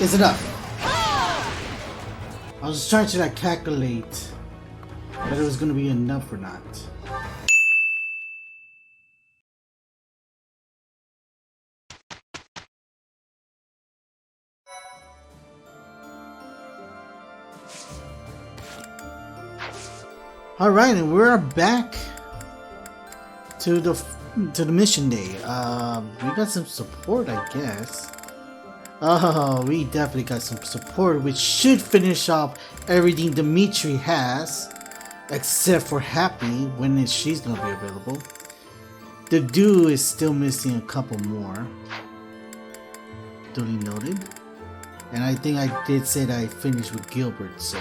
is enough. I was just trying to like calculate whether it was gonna be enough or not. Alright, and we're back to the mission day. We got some support, I guess. Oh, we definitely got some support, which should finish off everything Dimitri has, except for Happy, when she's gonna be available. The duo is still missing a couple more. Duly noted. And I think I did say that I finished with Gilbert, so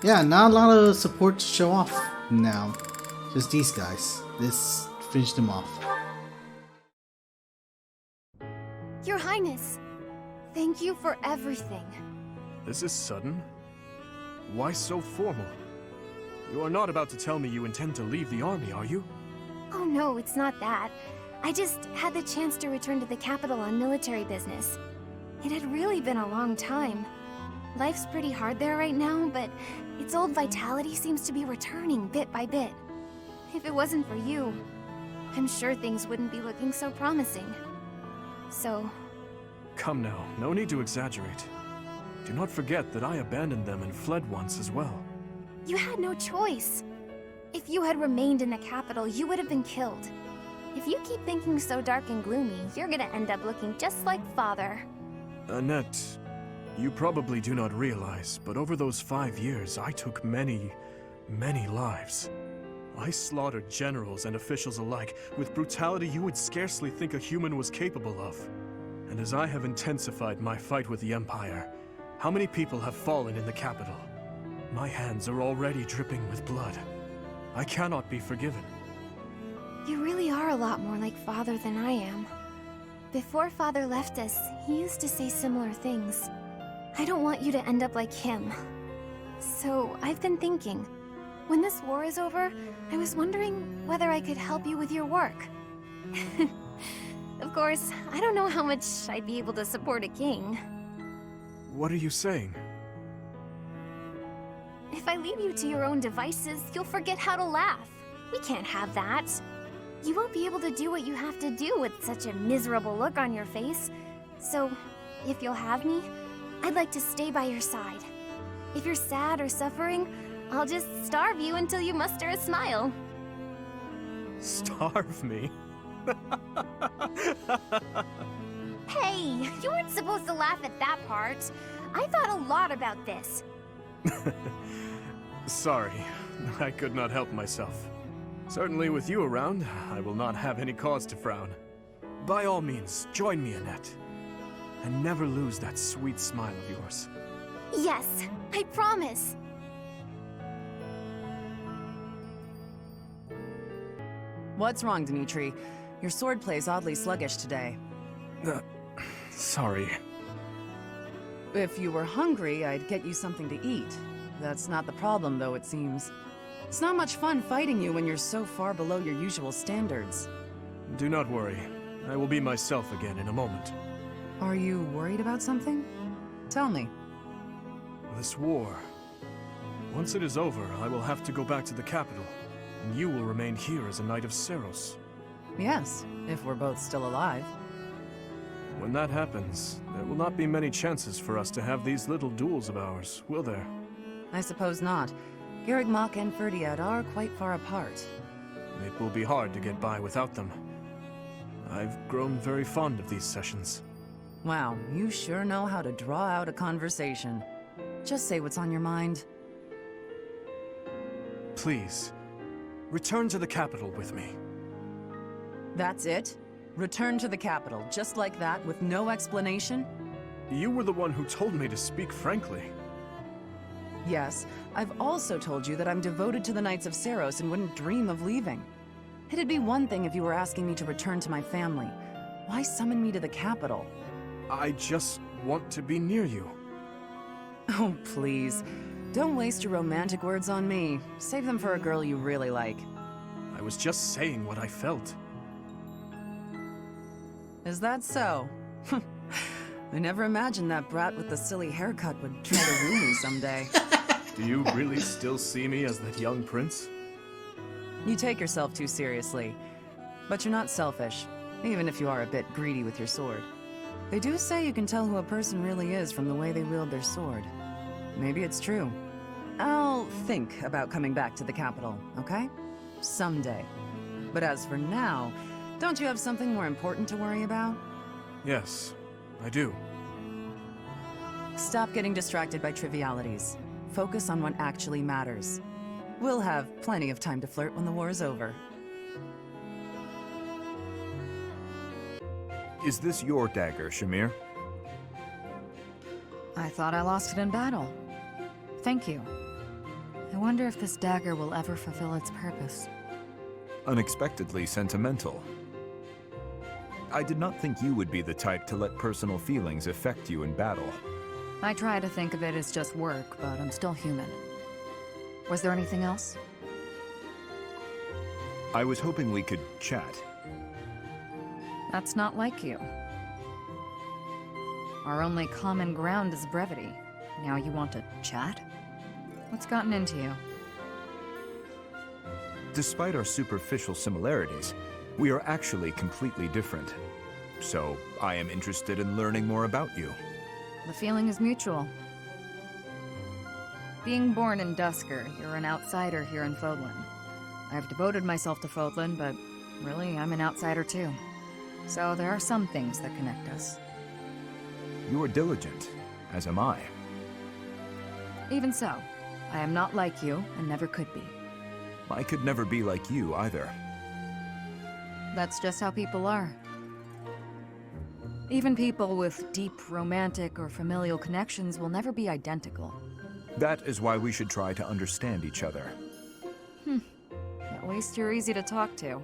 yeah, not a lot of support to show off now. Just these guys. Let's finish them off. Your Highness, thank you for everything. This is sudden. Why so formal? You are not about to tell me you intend to leave the army, are you? Oh no, it's not that. I just had the chance to return to the capital on military business. It had really been a long time. Life's pretty hard there right now, but its old vitality seems to be returning bit by bit. If it wasn't for you, I'm sure things wouldn't be looking so promising. So... Come now, no need to exaggerate. Do not forget that I abandoned them and fled once as well. You had no choice. If you had remained in the capital, you would have been killed. If you keep thinking so dark and gloomy, you're gonna end up looking just like Father. Annette, you probably do not realize, but over those 5 years, I took many, many lives. I slaughtered generals and officials alike with brutality you would scarcely think a human was capable of. And as I have intensified my fight with the Empire, how many people have fallen in the capital? My hands are already dripping with blood. I cannot be forgiven. You really are a lot more like Father than I am. Before Father left us, he used to say similar things. I don't want you to end up like him. So, I've been thinking, when this war is over, I was wondering whether I could help you with your work. Of course, I don't know how much I'd be able to support a king. What are you saying? If I leave you to your own devices, you'll forget how to laugh. We can't have that. You won't be able to do what you have to do with such a miserable look on your face. So, if you'll have me, I'd like to stay by your side. If you're sad or suffering, I'll just starve you until you muster a smile. Starve me? Hey, you weren't supposed to laugh at that part. I thought a lot about this. Sorry, I could not help myself. Certainly with you around, I will not have any cause to frown. By all means, join me, Annette. And never lose that sweet smile of yours. Yes, I promise. What's wrong, Dimitri? Your swordplay's oddly sluggish today. Sorry. If you were hungry, I'd get you something to eat. That's not the problem, though, it seems. It's not much fun fighting you when you're so far below your usual standards. Do not worry. I will be myself again in a moment. Are you worried about something? Tell me. This war. Once it is over, I will have to go back to the capital, and you will remain here as a Knight of Seros. Yes, if we're both still alive. When that happens, there will not be many chances for us to have these little duels of ours, will there? I suppose not. Garrigmach and Ferdiad are quite far apart. It will be hard to get by without them. I've grown very fond of these sessions. Wow, you sure know how to draw out a conversation. Just say what's on your mind. Please, return to the capital with me. That's it? Return to the capital, just like that, with no explanation? You were the one who told me to speak frankly. Yes, I've also told you that I'm devoted to the Knights of Seros and wouldn't dream of leaving. It'd be one thing if you were asking me to return to my family. Why summon me to the capital? I just want to be near you. Oh, please. Don't waste your romantic words on me. Save them for a girl you really like. I was just saying what I felt. Is that so? I never imagined that brat with the silly haircut would try to woo me someday. Do you really still see me as that young prince? You take yourself too seriously. But you're not selfish, even if you are a bit greedy with your sword. They do say you can tell who a person really is from the way they wield their sword. Maybe it's true. I'll think about coming back to the capital, okay? Someday. But as for now, don't you have something more important to worry about? Yes, I do. Stop getting distracted by trivialities. Focus on what actually matters. We'll have plenty of time to flirt when the war is over. Is this your dagger, Shamir? I thought I lost it in battle. Thank you. I wonder if this dagger will ever fulfill its purpose. Unexpectedly sentimental. I did not think you would be the type to let personal feelings affect you in battle. I try to think of it as just work, but I'm still human. Was there anything else? I was hoping we could chat. That's not like you. Our only common ground is brevity. Now you want to chat? What's gotten into you? Despite our superficial similarities, we are actually completely different. So, I am interested in learning more about you. The feeling is mutual. Being born in Dusker, you're an outsider here in Fodlan. I've devoted myself to Fodlan, but really, I'm an outsider too. So there are some things that connect us. You are diligent, as am I. Even so, I am not like you, and never could be. I could never be like you either. That's just how people are. Even people with deep romantic or familial connections will never be identical. That is why we should try to understand each other. At least you're easy to talk to.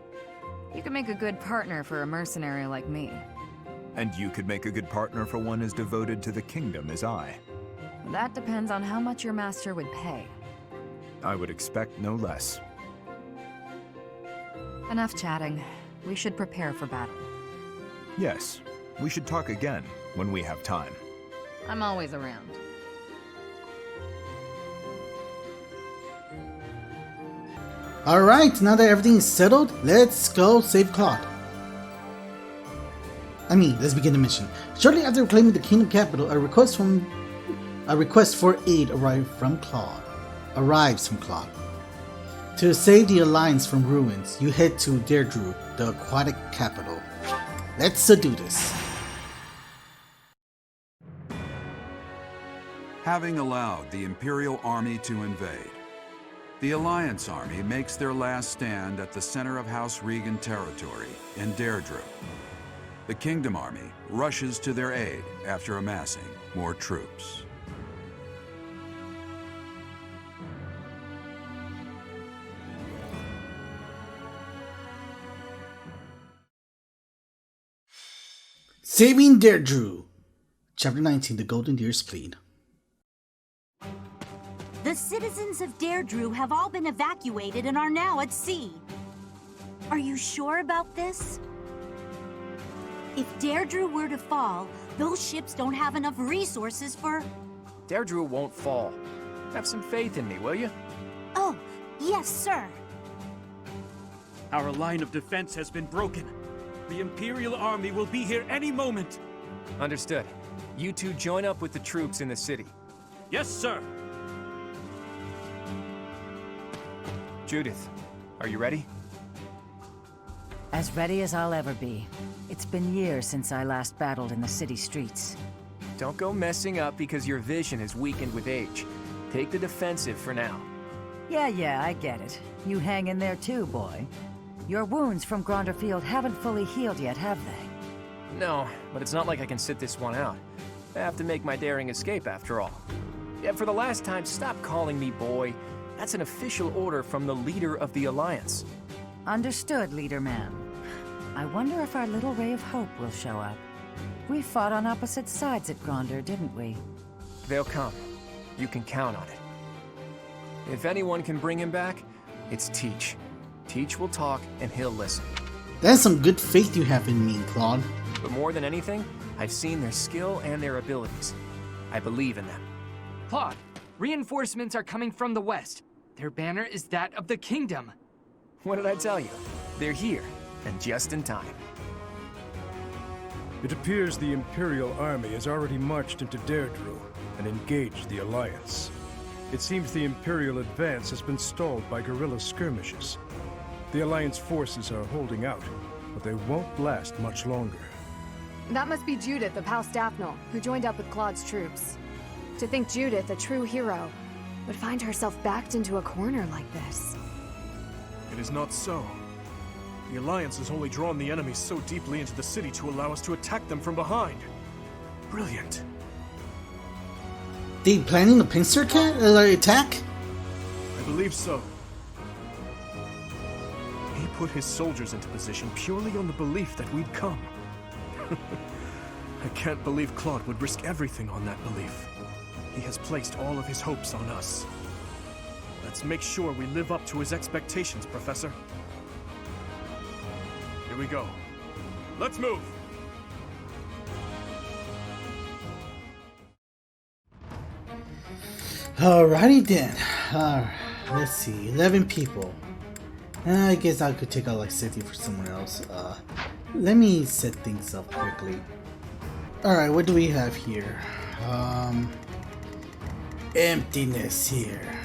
You could make a good partner for a mercenary like me. And you could make a good partner for one as devoted to the kingdom as I. That depends on how much your master would pay. I would expect no less. Enough chatting. We should prepare for battle. Yes, we should talk again when we have time. I'm always around. Alright, now that everything is settled, let's go save Claude. Let's begin the mission. Shortly after reclaiming the kingdom capital, a request for aid arrives from Claude. To save the Alliance from ruins, you head to Deirdre, the aquatic capital. Let's do this. Having allowed the Imperial Army to invade, the Alliance Army makes their last stand at the center of House Regan territory in Deirdre. The Kingdom Army rushes to their aid after amassing more troops. Saving Deirdre. Chapter 19, The Golden Deer's Plea. The citizens of Deirdre have all been evacuated and are now at sea. Are you sure about this? If Deirdre were to fall, those ships don't have enough resources for... Deirdre won't fall. Have some faith in me, will you? Oh, yes, sir. Our line of defense has been broken. The Imperial Army will be here any moment. Understood. You two join up with the troops in the city. Yes, sir. Judith, are you ready? As ready as I'll ever be. It's been years since I last battled in the city streets. Don't go messing up because your vision is weakened with age. Take the defensive for now. Yeah, I get it. You hang in there too, boy. Your wounds from Gronderfield haven't fully healed yet, have they? No, but it's not like I can sit this one out. I have to make my daring escape after all. Yeah, for the last time, stop calling me boy. That's an official order from the leader of the Alliance. Understood, Leader Man. I wonder if our little ray of hope will show up. We fought on opposite sides at Gronder, didn't we? They'll come. You can count on it. If anyone can bring him back, it's Teach. Teach will talk, and he'll listen. That's some good faith you have in me, Claude. But more than anything, I've seen their skill and their abilities. I believe in them. Claude, reinforcements are coming from the west. Their banner is that of the kingdom. What did I tell you? They're here, and just in time. It appears the Imperial Army has already marched into Deirdre and engaged the Alliance. It seems the Imperial advance has been stalled by guerrilla skirmishes. The Alliance forces are holding out, but they won't last much longer. That must be Judith of House Daphne, who joined up with Claude's troops. To think Judith, a true hero, would find herself backed into a corner like this. It is not so. The Alliance has only drawn the enemy so deeply into the city to allow us to attack them from behind. Brilliant. They planning a pincer attack? I believe so. He put his soldiers into position purely on the belief that we'd come. I can't believe Claude would risk everything on that belief. He has placed all of his hopes on us. Let's make sure we live up to his expectations, Professor. Here we go. Let's move! Alrighty then. Let's see. 11 people. I guess I could take out like 50 for someone else. Let me set things up quickly. Alright, what do we have here? Emptiness here.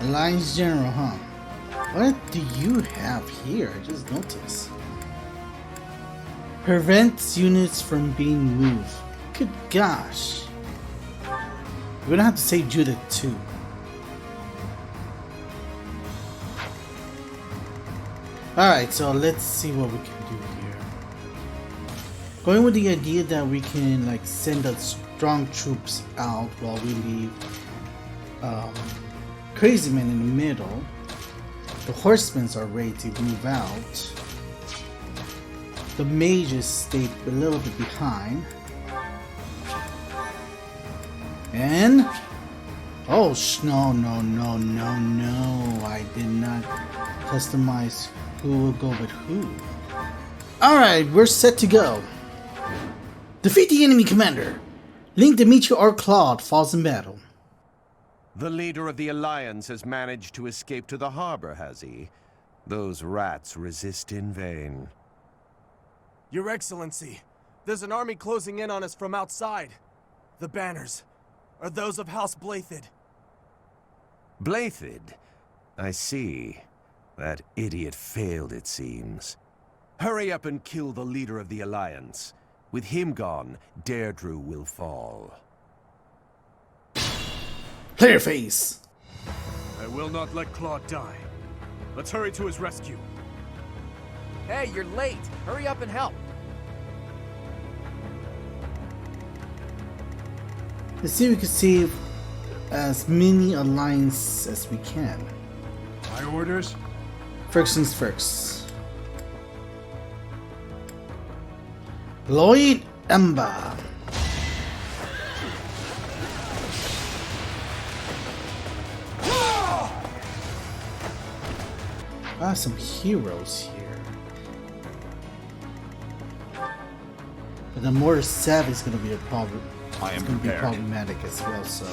Alliance General, huh? What do you have here? I just noticed. Prevents units from being moved. Good gosh. We're gonna have to save Judith too. Alright, so let's see what we can do here. Going with the idea that we can like send the strong troops out while we leave Crazy Men in the middle. The horsemen are ready to move out. The mages stayed a little bit behind. And oh no, I did not customize who will go with who. Alright, we're set to go. Defeat the enemy commander. Link, Dimitri, or Claude falls in battle. The leader of the Alliance has managed to escape to the harbor, has he? Those rats resist in vain. Your Excellency, there's an army closing in on us from outside. The banners are those of House Blethid. Blethid? I see. That idiot failed, it seems. Hurry up and kill the leader of the Alliance. With him gone, Deirdre will fall. Clear face! I will not let Claude die. Let's hurry to his rescue. Hey, you're late. Hurry up and help. Let's see if we can save as many alliances as we can. My orders? First things first. Lloyd Ember. Some heroes here. But the Mortar Sav is going to be a problem. It's going to be problematic as well, so...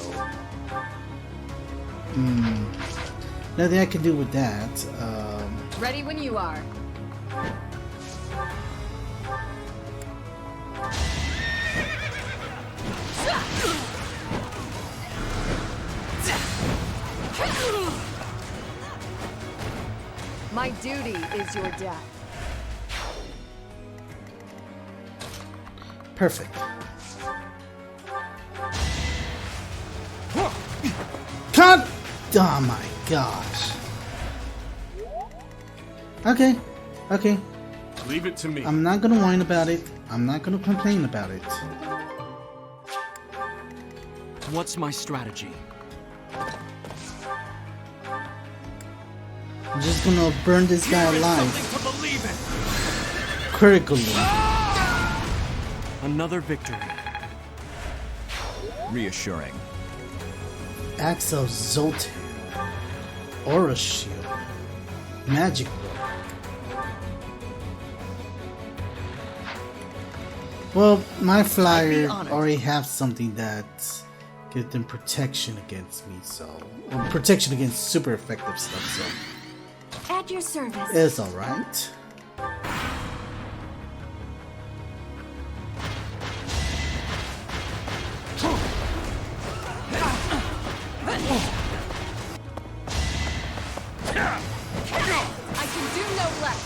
nothing I can do with that. Ready when you are. My duty is your death. Perfect. Cut! Oh my gosh. Okay. Leave it to me. I'm not gonna whine about it. I'm not gonna complain about it. What's my strategy? I'm just gonna burn this guy alive. Critically. Another victory. Reassuring. Axel Zoltan. Aura Shield. Magic book. Well, my flyer already have something that gives them protection against me, so or protection against super effective stuff. So At your service. it's all right. I can do no less.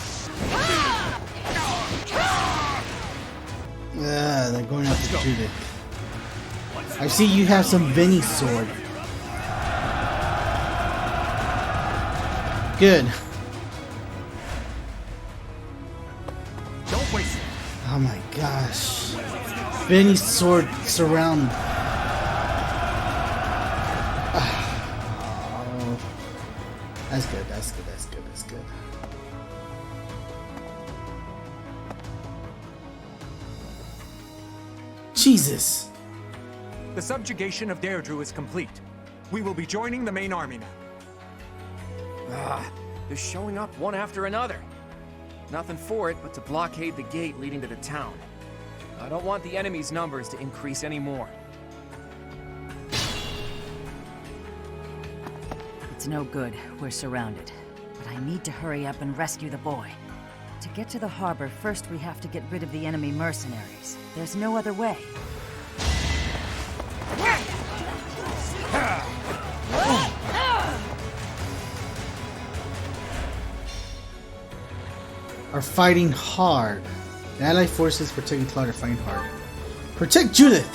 Yeah, they're going after Judith. I see you have some Vinny sword. Good. Don't waste it. Oh my gosh. Vinny's sword surround. Oh. That's good, that's good, that's good, that's good. Jesus. The subjugation of Deirdre is complete. We will be joining the main army now. They're showing up one after another. Nothing for it but to blockade the gate leading to the town. I don't want the enemy's numbers to increase anymore. It's no good. We're surrounded. But I need to hurry up and rescue the boy. To get to the harbor, first we have to get rid of the enemy mercenaries. There's no other way. Are fighting hard. The Allied forces protecting Claude are fighting hard. Protect Judith!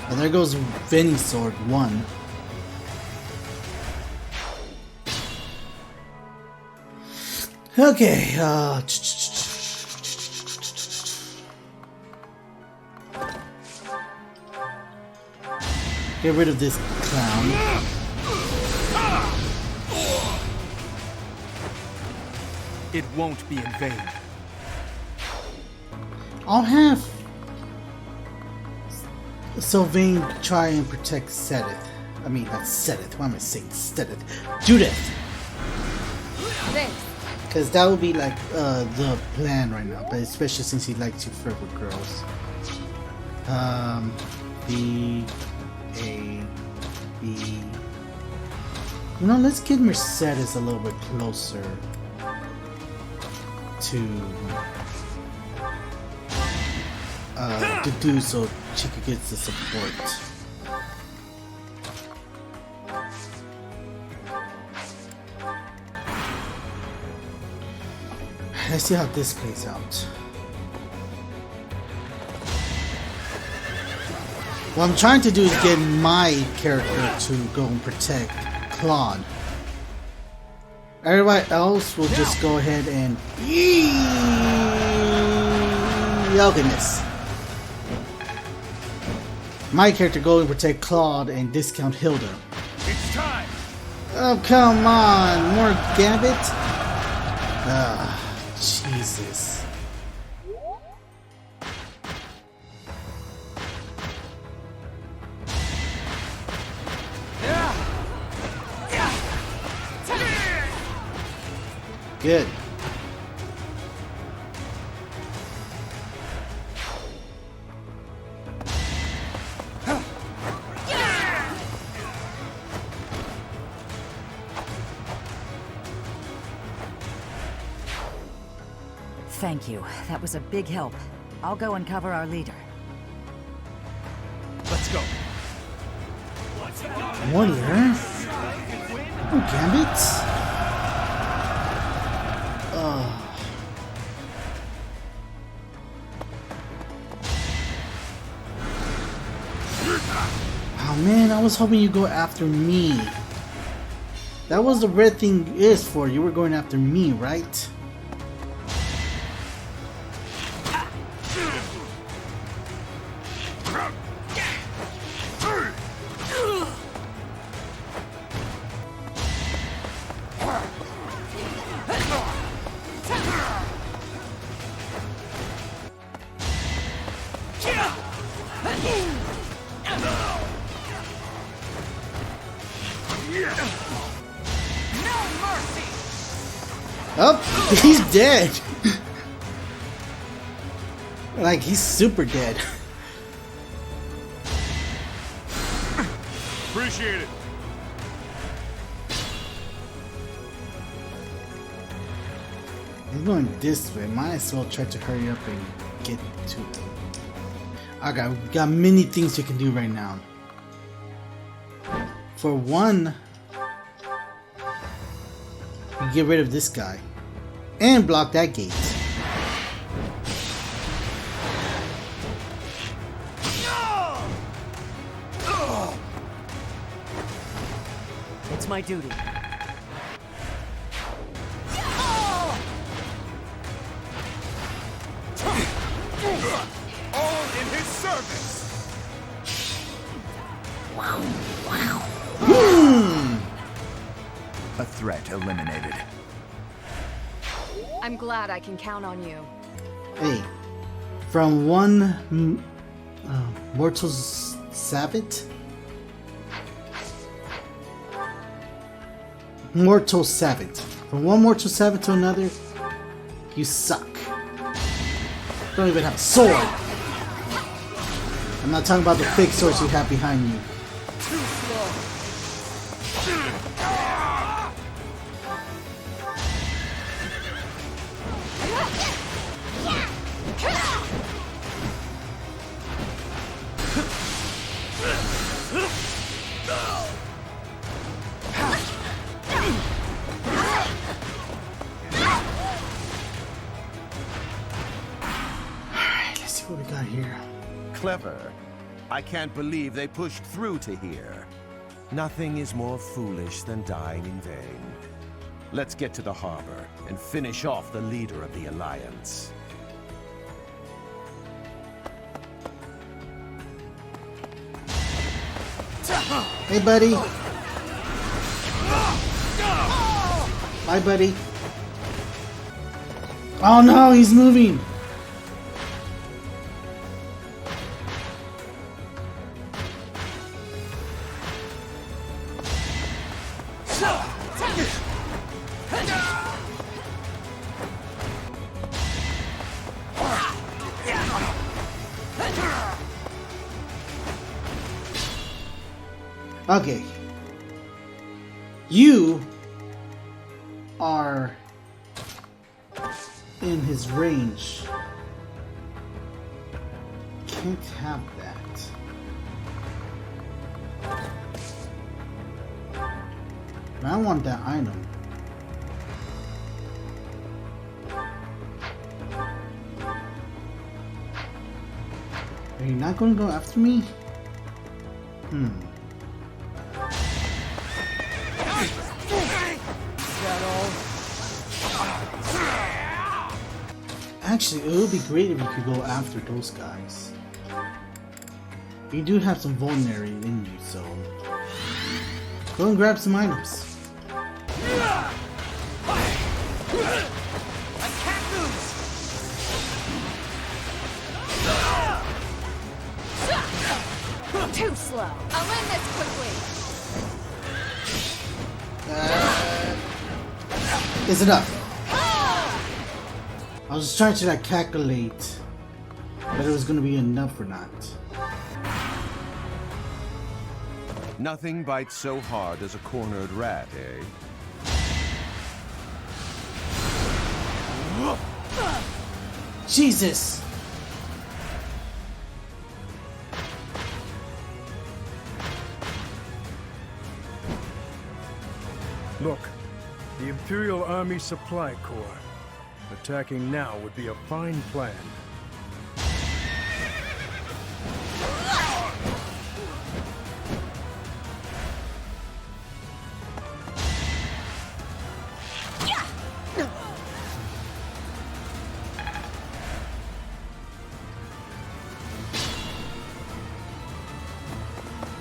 And there goes Vinny's sword, 1. Okay, get rid of this clown. It won't be in vain. I'll have Sylvain try and protect Sedith. I mean, not Sedith. Why am I saying Sedith? Judith! Because that would be like the plan right now, but especially since he likes to flirt with girls. B, A, B. You know, let's get Mercedes a little bit closer to do so she could get the support. Let's see how this plays out. What I'm trying to do is get my character to go and protect Claude. Everybody else will just go ahead and Yoginess. My character go and protect Claude and discount Hilda. It's time. Oh, come on, more Gambit? Jesus. Good. Thank you. That was a big help. I'll go and cover our leader. Let's go. Warrior? Oh, Gambit? Oh man, I was hoping you'd go after me. That was the red thing is for. You were going after me, right? Oh, he's dead. Like, he's super dead. Appreciate it. He's going this way. Might as well try to hurry up and get to him. Okay, we got many things we can do right now. For one, we get rid of this guy and block that gate. It's my duty. All in his service! A threat eliminated. I'm glad I can count on you. Hey, from one mortal savage? Mortal savage. From one mortal savage to another, you suck. Don't even have a sword. I'm not talking about the fake swords you have behind you. What we got here? Clever. I can't believe they pushed through to here. Nothing is more foolish than dying in vain. Let's get to the harbor and finish off the leader of the Alliance. Hey, buddy. Bye, buddy. Oh no, he's moving. Okay. You are in his range. Can't have that. I want that item. Are you not going to go after me? Actually, it would be great if you could go after those guys. You do have some vulnerary in you, so go and grab some items. Too slow. I'll end this quickly. Is enough. I was trying to like calculate whether it was going to be enough or not. Nothing bites so hard as a cornered rat, eh? Jesus! Look, the Imperial Army Supply Corps. Attacking now would be a fine plan.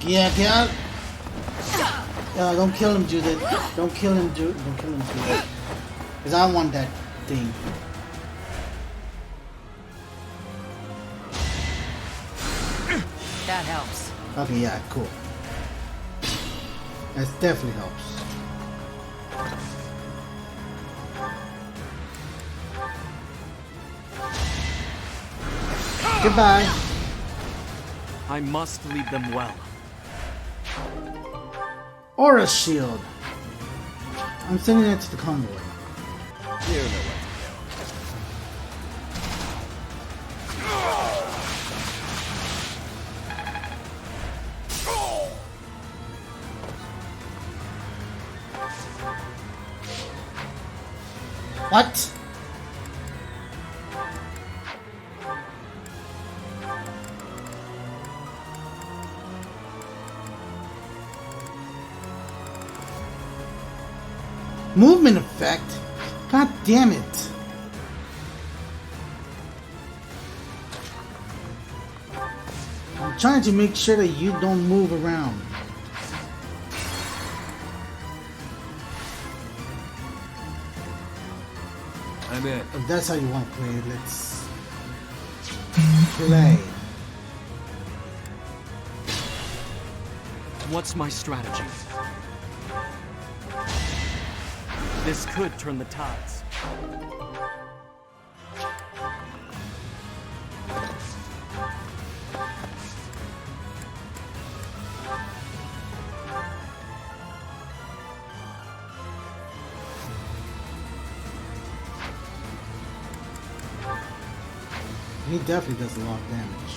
Yeah, get out! Don't kill him, Judith. Don't kill him, Judith. Don't kill him, Judith. Because I want that thing. That helps. Okay, yeah, cool. That definitely helps. Goodbye. I must lead them well. Aura shield. I'm sending that to the convoy. You know what What? Movement effect? God damn it. I'm trying to make sure that you don't move around. I'm in. If that's how you want to play it, let's play. What's my strategy? This could turn the tides. He definitely does a lot of damage.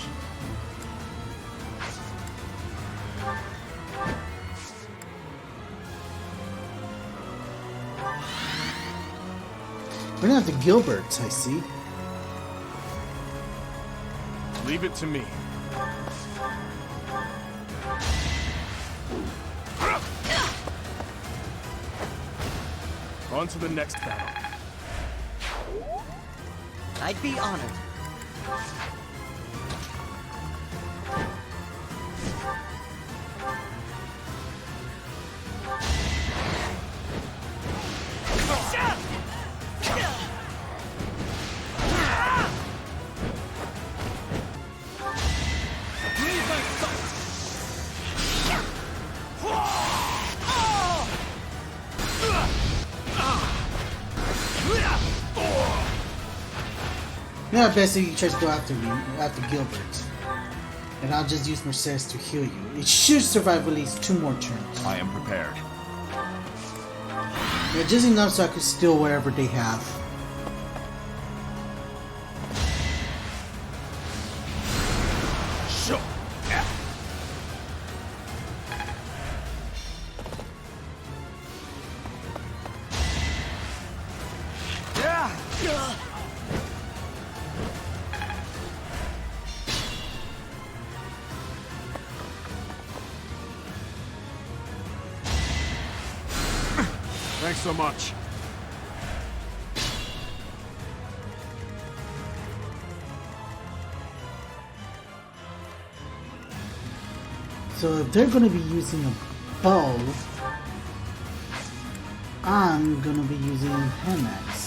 We're gonna have the Gilberts, I see. Leave it to me. On to the next battle. I'd be honored. Yeah, best if you try to go after me, after Gilbert. And I'll just use Mercedes to heal you. It should survive at least 2 more turns. I am prepared. Yeah, just enough so I could steal whatever they have. Sure. Thanks so much. So if they're gonna be using a bow, I'm gonna be using hand axe.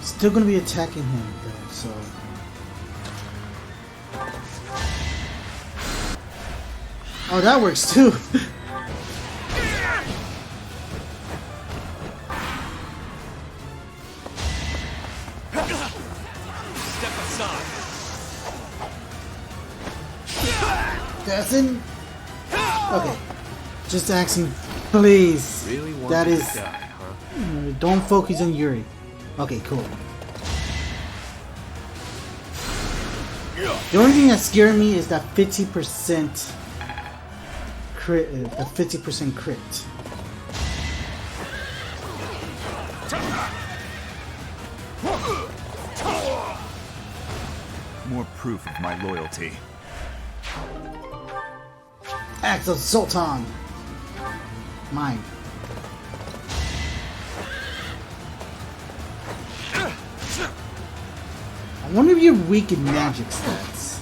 Still gonna be attacking him though, so. Oh, that works too. Step aside. Doesn't. Okay. Just asking, please. Really want That to is. die, huh? Don't focus on Yuri. Okay, cool. The only thing that's scaring me is that 50% crit. The 50% crit. More proof of my loyalty. Axe of Sultan. Mine. I wonder if you're weak in magic stats.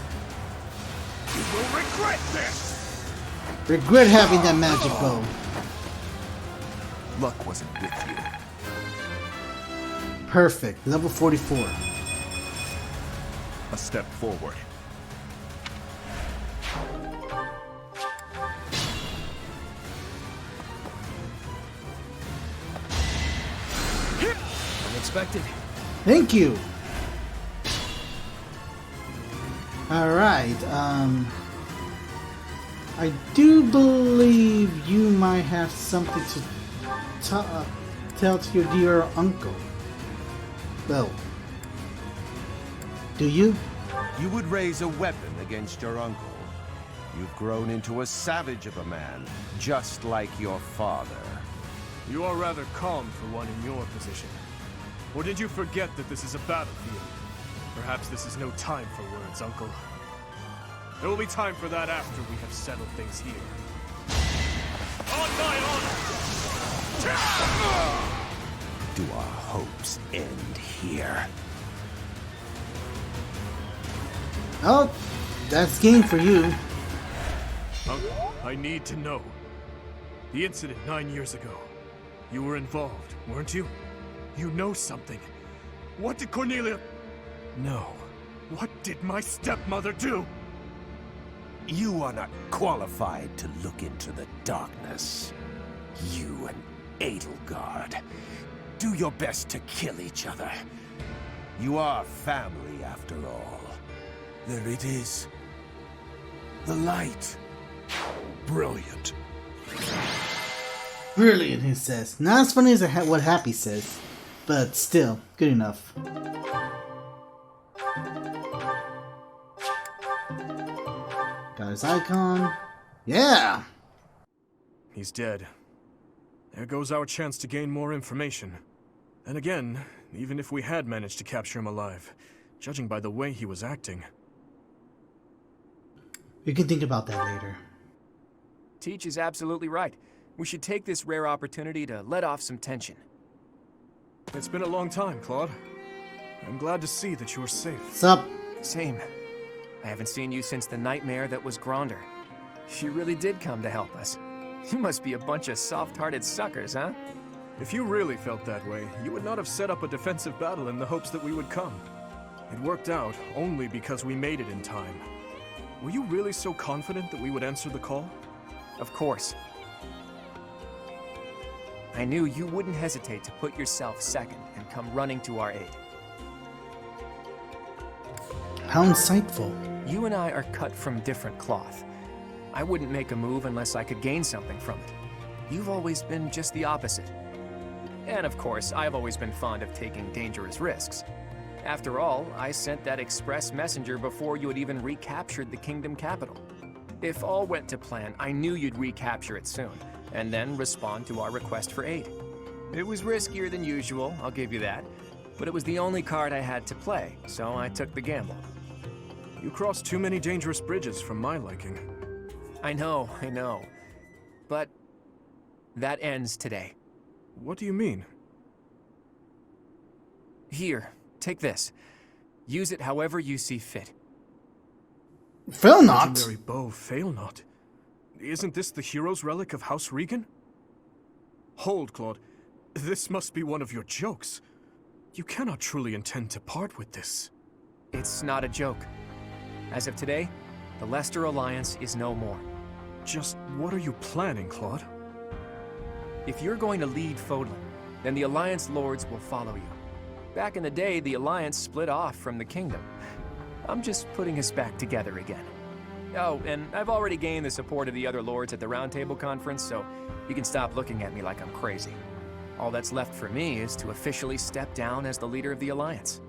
You will regret this. Regret having that magic bow. Luck wasn't with you. Perfect. Level 44. A step forward. expected. Thank you. Alright, I do believe you might have something to tell to your dear uncle. Well, do you? You would raise a weapon against your uncle. You've grown into a savage of a man, just like your father. You are rather calm for one in your position. Or did you forget that this is a battlefield? Perhaps this is no time for words, Uncle. There will be time for that after we have settled things here. On my honor! Do our hopes end here? Oh, that's game for you. Uncle, I need to know. The incident 9 years ago. You were involved, weren't you? You know something. What did Cornelia... No. What did my stepmother do? You are not qualified to look into the darkness. You and Edelgard. Do your best to kill each other. You are family after all. There it is. The light. Brilliant. Brilliant, he says. Not as funny as what Happy says, but still, good enough. Got his icon. Yeah! He's dead. There goes our chance to gain more information. And again, even if we had managed to capture him alive, judging by the way he was acting... We can think about that later. Teach is absolutely right. We should take this rare opportunity to let off some tension. It's been a long time, Claude. I'm glad to see that you're safe. What's up? Same. I haven't seen you since the nightmare that was Gronder. She really did come to help us. You must be a bunch of soft-hearted suckers, huh? If you really felt that way, you would not have set up a defensive battle in the hopes that we would come. It worked out only because we made it in time. Were you really so confident that we would answer the call? Of course. I knew you wouldn't hesitate to put yourself second and come running to our aid. How insightful. You and I are cut from different cloth. I wouldn't make a move unless I could gain something from it. You've always been just the opposite. And of course, I've always been fond of taking dangerous risks. After all, I sent that express messenger before you had even recaptured the kingdom capital. If all went to plan, I knew you'd recapture it soon, and then respond to our request for aid. It was riskier than usual, I'll give you that, but it was the only card I had to play, so I took the gamble. You crossed too many dangerous bridges from my liking. I know. But that ends today. What do you mean? Here, take this. Use it however you see fit. Fail not. Legendary bow, fail not. Isn't this the hero's relic of House Regan? Hold, Claude. This must be one of your jokes. You cannot truly intend to part with this. It's not a joke. As of today, the Leicester Alliance is no more. Just what are you planning, Claude? If you're going to lead Fodlan, then the Alliance Lords will follow you. Back in the day, the Alliance split off from the Kingdom. I'm just putting us back together again. Oh, and I've already gained the support of the other Lords at the Roundtable Conference, so you can stop looking at me like I'm crazy. All that's left for me is to officially step down as the leader of the Alliance.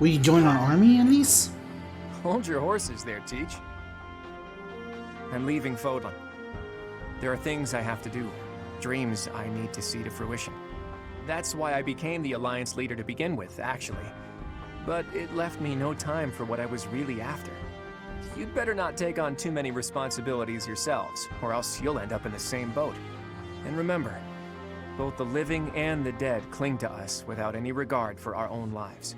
Will you join our army at least? Hold your horses there, Teach. I'm leaving Fodlan. There are things I have to do, dreams I need to see to fruition. That's why I became the Alliance leader to begin with, actually. But it left me no time for what I was really after. You'd better not take on too many responsibilities yourselves, or else you'll end up in the same boat. And remember, both the living and the dead cling to us without any regard for our own lives.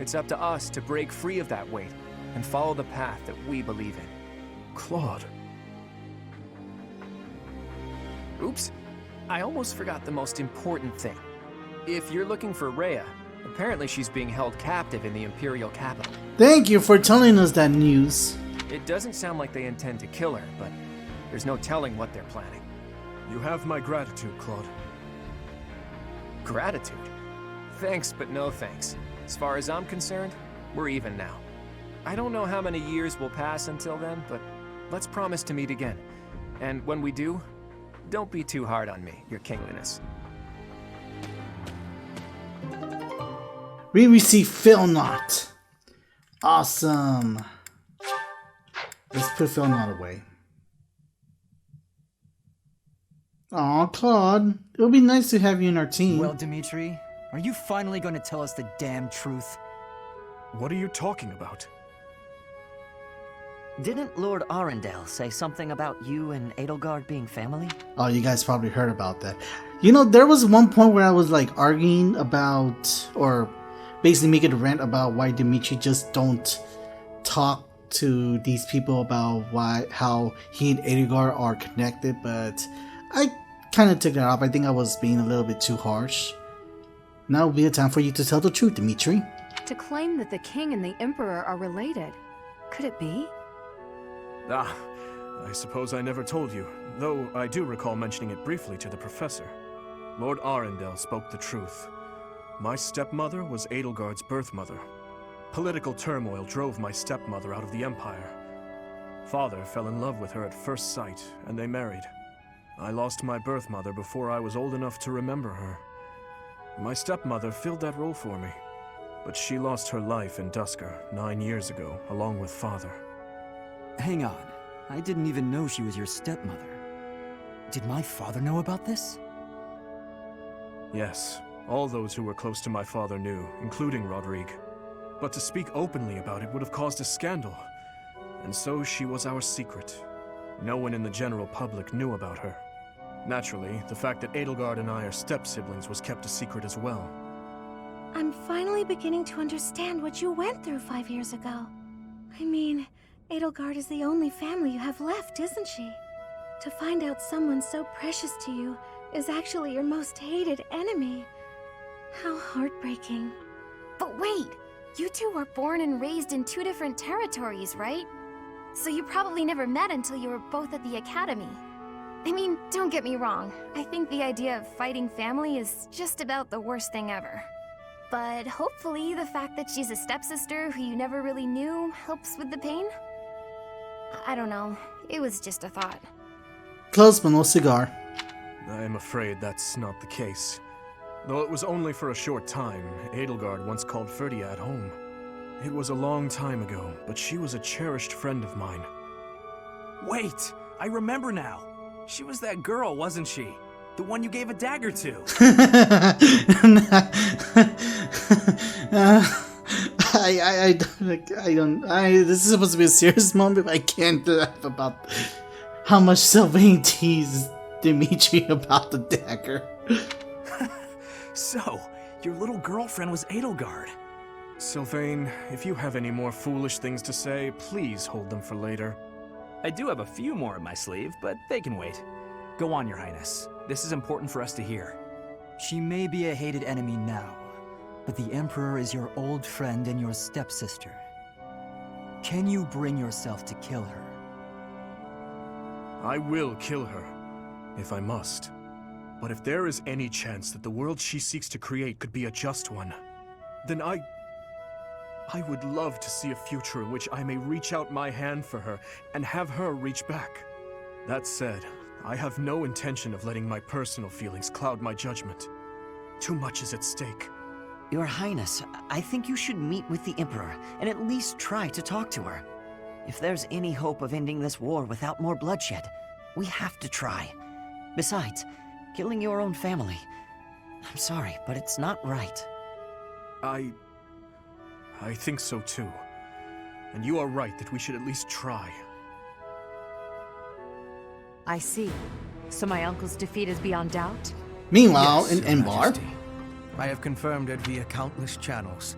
It's up to us to break free of that weight and follow the path that we believe in. Claude. Oops. I almost forgot the most important thing. If you're looking for Rhea, apparently she's being held captive in the Imperial capital. Thank you for telling us that news. It doesn't sound like they intend to kill her, but there's no telling what they're planning. You have my gratitude, Claude. Gratitude? Thanks, but no thanks. As far as I'm concerned, we're even now. I don't know how many years will pass until then, but let's promise to meet again. And when we do, don't be too hard on me, your kingliness. We receive Phil Knot. Awesome. Let's put Phil Knot away. Aw, Claude. It'll be nice to have you in our team. Well, Dimitri, are you finally going to tell us the damn truth? What are you talking about? Didn't Lord Arundel say something about you and Edelgard being family? Oh, you guys probably heard about that. You know, there was one point where I was like arguing about, or basically making a rant about why Dimitri just don't talk to these people about how he and Edelgard are connected, but I kind of took that off. I think I was being a little bit too harsh. Now will be a time for you to tell the truth, Dimitri. To claim that the king and the emperor are related. Could it be? Ah, I suppose I never told you, though I do recall mentioning it briefly to the professor. Lord Arundel spoke the truth. My stepmother was Edelgard's birth mother. Political turmoil drove my stepmother out of the Empire. Father fell in love with her at first sight, and they married. I lost my birth mother before I was old enough to remember her. My stepmother filled that role for me, but she lost her life in Duscur 9 years ago, along with Father. Hang on. I didn't even know she was your stepmother. Did my father know about this? Yes, all those who were close to my father knew, including Rodrigue. But to speak openly about it would have caused a scandal. And so she was our secret. No one in the general public knew about her. Naturally, the fact that Edelgard and I are step-siblings was kept a secret as well. I'm finally beginning to understand what you went through 5 years ago. I mean, Edelgard is the only family you have left, isn't she? To find out someone so precious to you is actually your most hated enemy. How heartbreaking. But wait! You two were born and raised in 2 different territories, right? So you probably never met until you were both at the academy. I mean, don't get me wrong. I think the idea of fighting family is just about the worst thing ever. But hopefully the fact that she's a stepsister who you never really knew helps with the pain? I don't know. It was just a thought. Close but no cigar. I'm afraid that's not the case. Though it was only for a short time, Edelgard once called Ferdiad home. It was a long time ago, but she was a cherished friend of mine. Wait! I remember now! She was that girl, wasn't she? The one you gave a dagger to. This is supposed to be a serious moment, but I can't laugh about how much Sylvain teased Dimitri about the dagger. So, your little girlfriend was Edelgard. Sylvain, if you have any more foolish things to say, please hold them for later. I do have a few more up my sleeve, but they can wait. Go on, Your Highness. This is important for us to hear. She may be a hated enemy now, but the Emperor is your old friend and your stepsister. Can you bring yourself to kill her? I will kill her, if I must. But if there is any chance that the world she seeks to create could be a just one, then I would love to see a future in which I may reach out my hand for her and have her reach back. That said, I have no intention of letting my personal feelings cloud my judgment. Too much is at stake. Your Highness, I think you should meet with the Emperor and at least try to talk to her. If there's any hope of ending this war without more bloodshed, we have to try. Besides, killing your own family, I'm sorry, but it's not right. I think so too. And you are right that we should at least try. I see. So my uncle's defeat is beyond doubt? Meanwhile, Yes, in Your Enbar, Majesty. I have confirmed it via countless channels.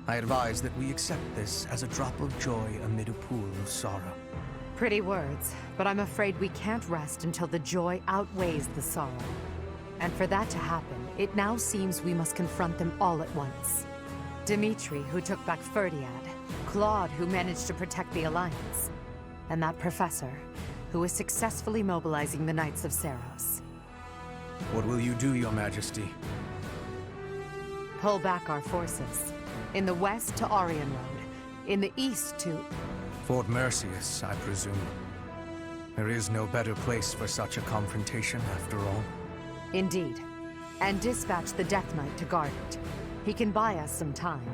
I advise that we accept this as a drop of joy amid a pool of sorrow. Pretty words, but I'm afraid we can't rest until the joy outweighs the sorrow. And for that to happen, it now seems we must confront them all at once. Dimitri, who took back Ferdiad, Claude, who managed to protect the Alliance, and that professor, who is successfully mobilizing the Knights of Seiros. What will you do, Your Majesty? pull back our forces. In the west to Orion Road. In the east to... Fort Merceus, I presume. There is no better place for such a confrontation, after all. Indeed. And dispatch the Death Knight to guard it. He can buy us some time.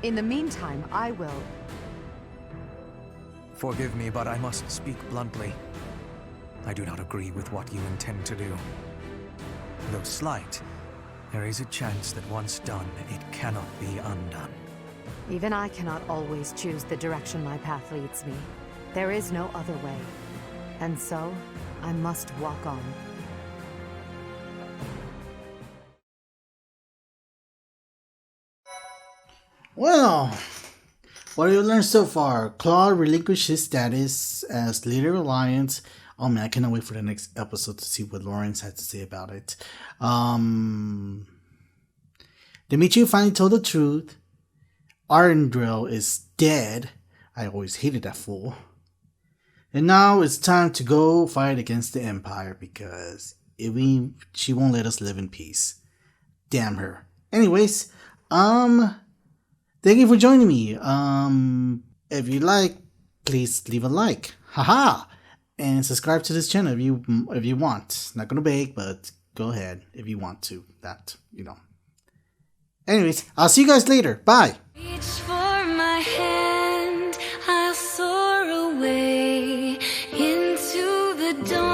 In the meantime, I will... Forgive me, but I must speak bluntly. I do not agree with what you intend to do. Though slight, there is a chance that once done, it cannot be undone. Even I cannot always choose the direction my path leads me. There is no other way. And so, I must walk on. Well, what have you learned so far? Claude relinquished his status as leader of Alliance. Oh man, I cannot wait for the next episode to see what Lawrence had to say about it. Dimitri finally told the truth. Arendelle is dead. I always hated that fool. And now it's time to go fight against the Empire because she won't let us live in peace. Damn her. Anyways, thank you for joining me. If you like, please leave a like. Haha! And subscribe to this channel if you want. Not gonna beg, but go ahead if you want to. That, you know. Anyways, I'll see you guys later. Bye! Reach for my hand, I'll soar away into the dawn.